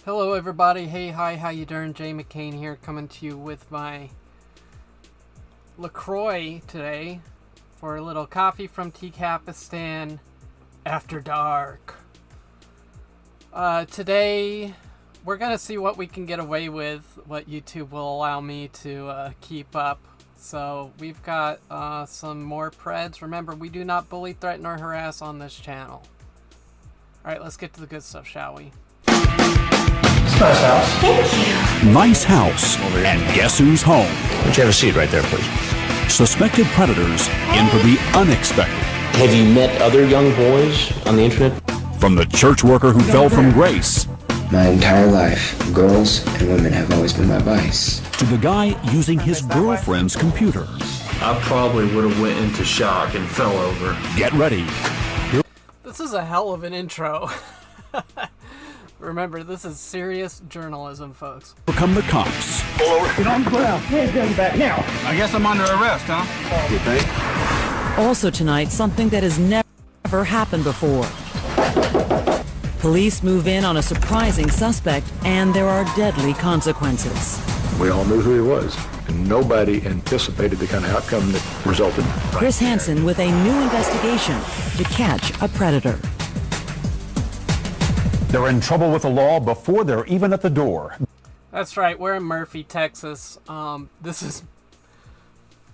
Hello everybody, hey, hi, how you doing? Jay McCain here, coming to you with my LaCroix today for a little coffee from Teacapistan after dark. Today, we're gonna see what we can get away with, what YouTube will allow me to keep up. So, we've got some more preds. Remember, we do not bully, threaten, or harass on this channel. Alright, let's get to the good stuff, shall we? Nice house. Thank you. Nice house. And guess who's home? Would you have a seat right there, please? Suspected predators in for the unexpected. Have you met other young boys on the internet? From the church worker who fell from grace. My entire life, girls and women have always been my vice. To the guy using his girlfriend's computer. I probably would have went into shock and fell over. Get ready. This is a hell of an intro. Remember, this is serious journalism, folks. Here come the cops. Get on the ground. Hands down back now. I guess I'm under arrest, huh? You think? Also tonight, something that has never happened before. Police move in on a surprising suspect, and there are deadly consequences. We all knew who he was, and nobody anticipated the kind of outcome that resulted. Chris Hansen with a new investigation to catch a predator. They're in trouble with the law before they're even at the door. That's right, we're in Murphy, Texas. This is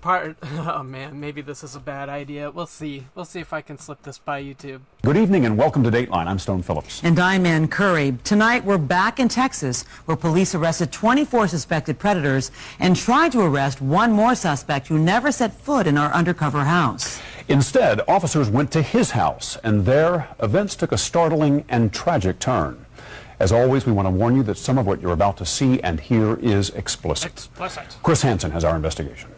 oh man, maybe this is a bad idea. We'll see. We'll see if I can slip this by YouTube. Good evening and welcome to Dateline. I'm Stone Phillips. And I'm Ann Curry. Tonight we're back in Texas, where police arrested 24 suspected predators and tried to arrest one more suspect who never set foot in our undercover house. Instead, officers went to his house, and there, events took a startling and tragic turn. As always, we want to warn you that some of what you're about to see and hear is explicit. Chris Hansen has our investigation.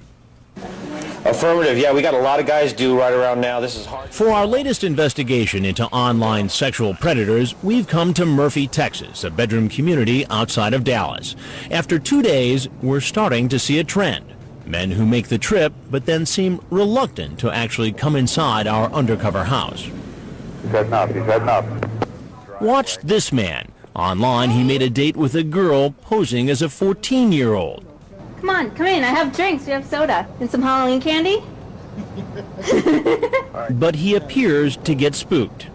Affirmative. Yeah, we got a lot of guys due right around now. This is hard. For our latest investigation into online sexual predators, we've come to Murphy, Texas, a bedroom community outside of Dallas. After 2 days, we're starting to see a trend. Men who make the trip, but then seem reluctant to actually come inside our undercover house. He's heading up. He's heading up. Watch this man. Online, he made a date with a girl posing as a 14-year-old. Come on, come in. I have drinks. We have soda. And some Halloween candy? But he appears to get spooked.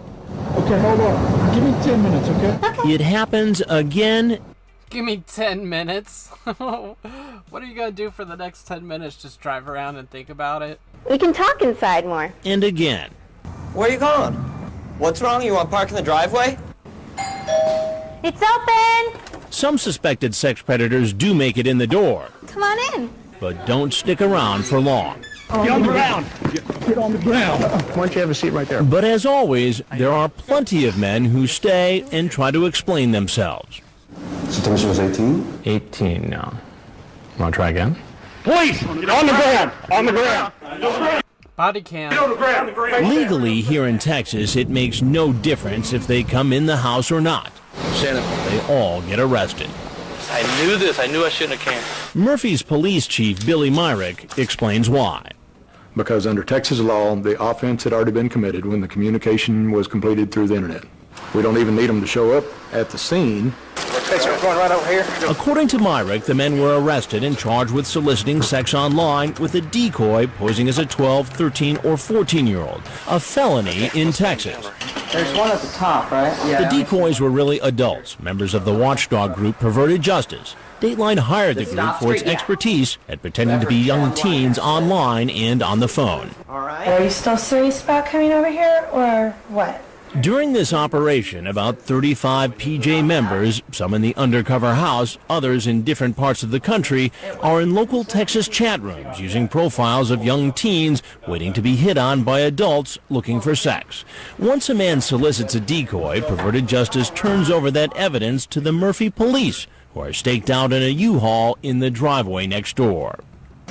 Okay, hold on. Give me 10 minutes, okay? It happens again. Give me 10 minutes. What are you going to do for the next 10 minutes? Just drive around and think about it? We can talk inside more. And again. Where are you going? What's wrong? You want to park in the driveway? It's open! Some suspected sex predators do make it in the door. Come on in. But don't stick around for long. Get on the ground. Get on the ground. Why don't you have a seat right there? But as always, there are plenty of men who stay and try to explain themselves. So Toshi was 18? 18 now. Want to try again? Please, get on the ground. On the ground. Body cam. Get on the ground. Legally, here in Texas, it makes no difference if they come in the house or not. They all get arrested. I knew this. I knew I shouldn't have came. Murphy's police chief, Billy Myrick, explains why. Because under Texas law, the offense had already been committed when the communication was completed through the internet. We don't even need them to show up at the scene. We're going right over here. According to Myrick, the men were arrested and charged with soliciting sex online with a decoy posing as a 12, 13, or 14-year-old, a felony in Texas. There's one at the top, right? The decoys were really adults, members of the watchdog group Perverted Justice. Dateline hired the group for its expertise at pretending to be young teens online and on the phone. All right. Are you still serious about coming over here, or what? During this operation, about 35 PJ members, some in the undercover house, others in different parts of the country, are in local Texas chat rooms using profiles of young teens waiting to be hit on by adults looking for sex. Once a man solicits a decoy, Perverted Justice turns over that evidence to the Murphy police, who are staked out in a U-Haul in the driveway next door.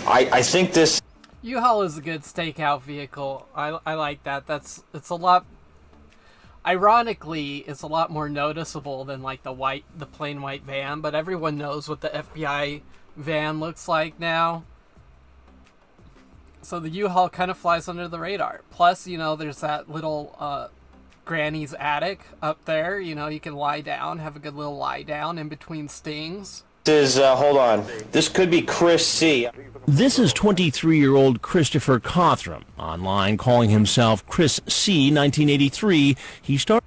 I think this... U-Haul is a good stakeout vehicle. I like that. It's a lot... Ironically, it's a lot more noticeable than like the plain white van, but everyone knows what the FBI van looks like now. So the U-Haul kind of flies under the radar. Plus, you know, there's that little Granny's attic up there. You know, you can lie down, have a good little lie down in between stings. This is, hold on. This could be Chris C. This is 23-year-old Christopher Cothram, online calling himself Chris C. 1983. He started...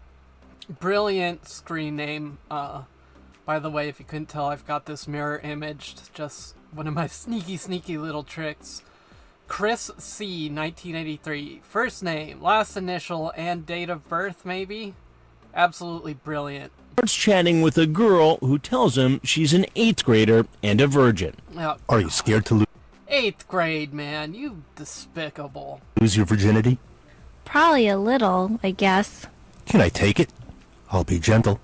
Brilliant screen name. By the way, if you couldn't tell, I've got this mirror imaged. Just one of my sneaky little tricks. Chris C. 1983. First name, last initial, and date of birth, maybe? Absolutely brilliant. Starts chatting with a girl who tells him she's an 8th grader and a virgin. Oh, Are you scared to 8th grade, man. You despicable. lose your virginity? Probably a little, I guess. Can I take it? I'll be gentle.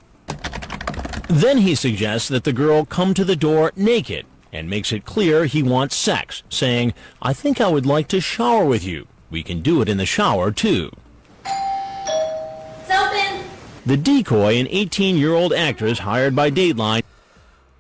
Then he suggests that the girl come to the door naked and makes it clear he wants sex, saying, "I think I would like to shower with you. We can do it in the shower, too." It's open! The decoy, an 18-year-old actress hired by Dateline.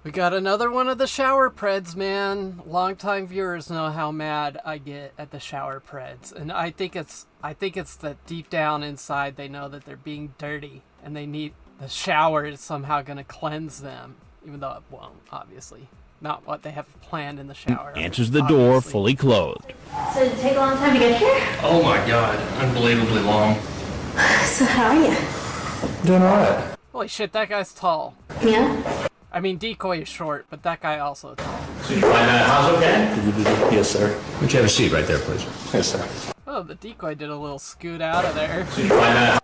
We got another one of the shower preds, man. Longtime viewers know how mad I get at the shower preds, and I think it's that deep down inside they know that they're being dirty and they need the shower is somehow going to cleanse them, even though it won't, obviously. Not what they have planned in the shower. Answers the door fully clothed. So did it take a long time to get here? Oh my God, unbelievably long. So how are you? Doing alright. Holy shit, that guy's tall. Yeah? I mean, Decoy is short, but that guy also tall. Did you find that house okay? Yes, sir. Would you have a seat right there, please? Yes, sir. Oh, the Decoy did a little scoot out of there. Did you find that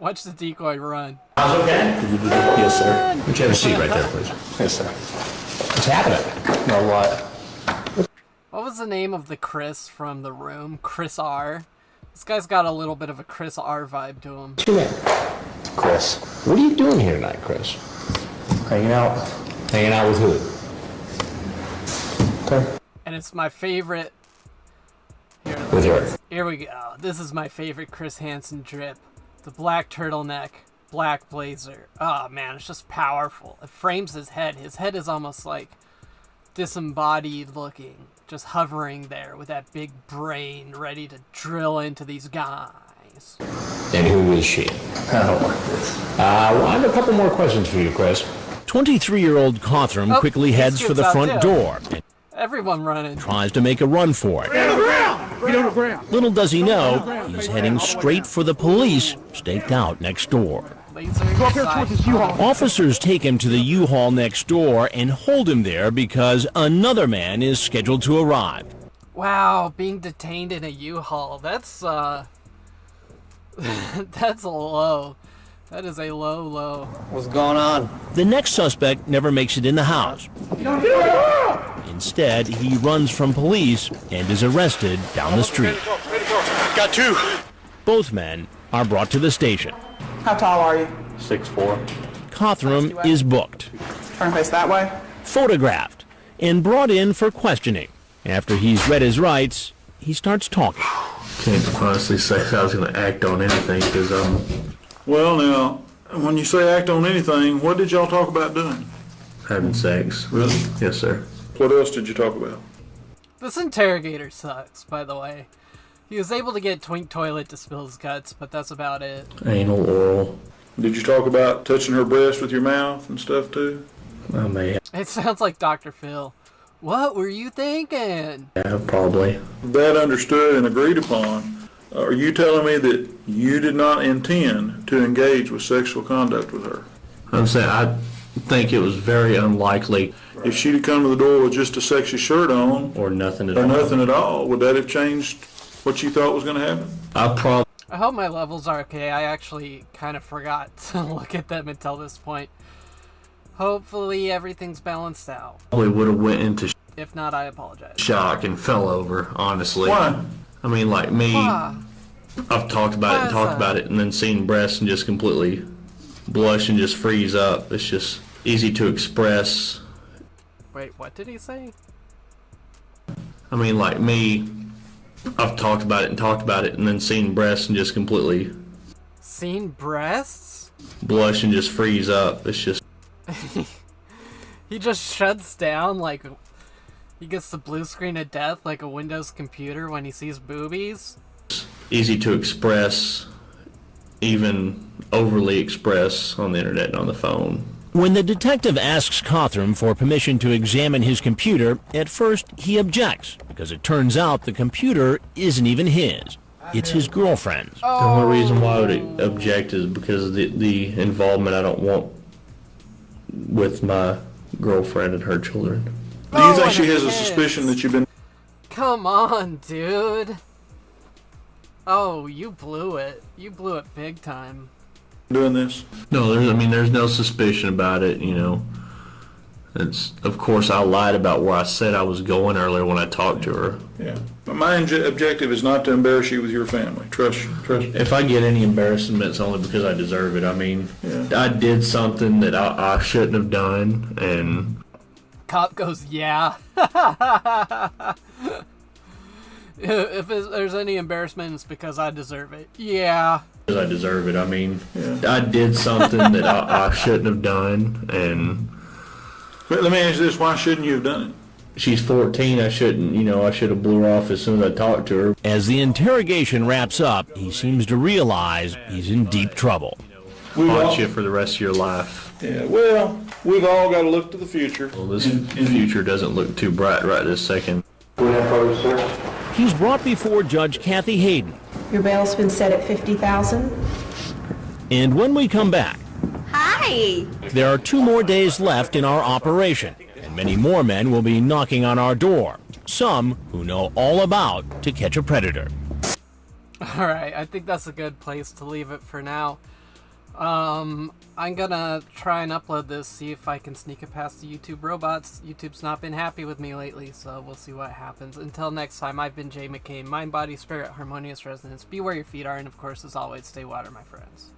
Watch the Decoy run. house okay? Yes, sir. Would you have a seat right there, please? Yes, sir. What's happening? No, what? What was the name of the Chris from The Room? Chris R. This guy's got a little bit of a Chris R vibe to him. What's your name? Chris. What are you doing here tonight, Chris? Hanging out. Hanging out with who? Okay. And it's my favorite. With her. Here we go. This is my favorite Chris Hansen drip. The black turtleneck, black blazer. Oh man, it's just powerful. It frames his head. His head is almost like disembodied looking. Just hovering there with that big brain ready to drill into these guys. And who is she? I don't like this. Well, I have a couple more questions for you, Chris. 23-year-old Cothram quickly heads for the front door and Everyone running. tries to make a run for it. Little does he know, he's heading straight for the police staked out next door. Officers take him to the U-Haul next door and hold him there because another man is scheduled to arrive. Wow, being detained in a U-Haul. That's that's a low. That is a low. What's going on? The next suspect never makes it in the house. Instead, he runs from police and is arrested down the street. Got two. Both men are brought to the station. How tall are you? 6'4". Cothram is booked, Turn face that way. photographed, and brought in for questioning. After he's read his rights, he starts talking. Can't honestly say I was going to act on anything because Well, now, when you say act on anything, what did y'all talk about doing? having sex. Really? Yes, sir. What else did you talk about? This interrogator sucks, by the way. He was able to get Twink Toilet to spill his guts, but that's about it. Anal, oral. Did you talk about touching her breast with your mouth and stuff too? I may It sounds like Dr. Phil. What were you thinking? have, probably. That understood and agreed upon. Are you telling me that you did not intend to engage with sexual conduct with her? I'm saying I think it was very unlikely. If she'd have come to the door with just a sexy shirt on, Or nothing at or all. nothing at all, would that have changed what you thought was going to happen? I probably I hope my levels are okay. I actually kind of forgot to look at them until this point. Hopefully everything's balanced out. would have went into If not, I apologize. shock and fell over, honestly. Why? I mean, like me, Ah, I've talked about it and talked about it and then seen breasts and just completely blush and just freeze up. It's just easy to express. wait, what did he say? I mean, like me, I've talked about it and talked about it and then seen breasts and just completely Seen breasts? blush and just freeze up. It's just He just shuts down like he gets the blue screen of death like a Windows computer when he sees boobies. easy to express. even overly express on the internet and on the phone. When the detective asks Cothram for permission to examine his computer, at first he objects because it turns out the computer isn't even his. It's his girlfriend's. The only reason why I would object is because of the involvement I don't want with my girlfriend and her children. Do you think she has a suspicion that you've been... Come on, dude. Oh, you blew it. You blew it big time. doing this? No, there's no suspicion about it, you know. It's, of course, I lied about where I said I was going earlier when I talked to her. Yeah. But my objective is not to embarrass you with your family. Trust me. If I get any embarrassment, it's only because I deserve it. I mean, I did something that I shouldn't have done, and... Cop goes, yeah. If there's any embarrassment, it's because I deserve it. Yeah. Because I deserve it. I mean, I did something that I shouldn't have done, and... But let me ask you this, why shouldn't you have done it? She's 14, I should have blew her off as soon as I talked to her. As the interrogation wraps up, he seems to realize he's in deep trouble. Haunt you for the rest of your life. Yeah, well, we've all got to look to the future. Well, this future doesn't look too bright right this second. He's brought before Judge Kathy Hayden. Your bail's been set at $50,000. And when we come back, Hi! there are 2 more days left in our operation, and many more men will be knocking on our door. Some who know all about To Catch a Predator. Alright, I think that's a good place to leave it for now. I'm gonna try and upload this, see if I can sneak it past the YouTube robots. YouTube's not been happy with me lately, so we'll see what happens. Until next time, I've been Jay McCain. Mind, body, spirit, harmonious resonance. Be where your feet are, and of course, as always, stay water, my friends.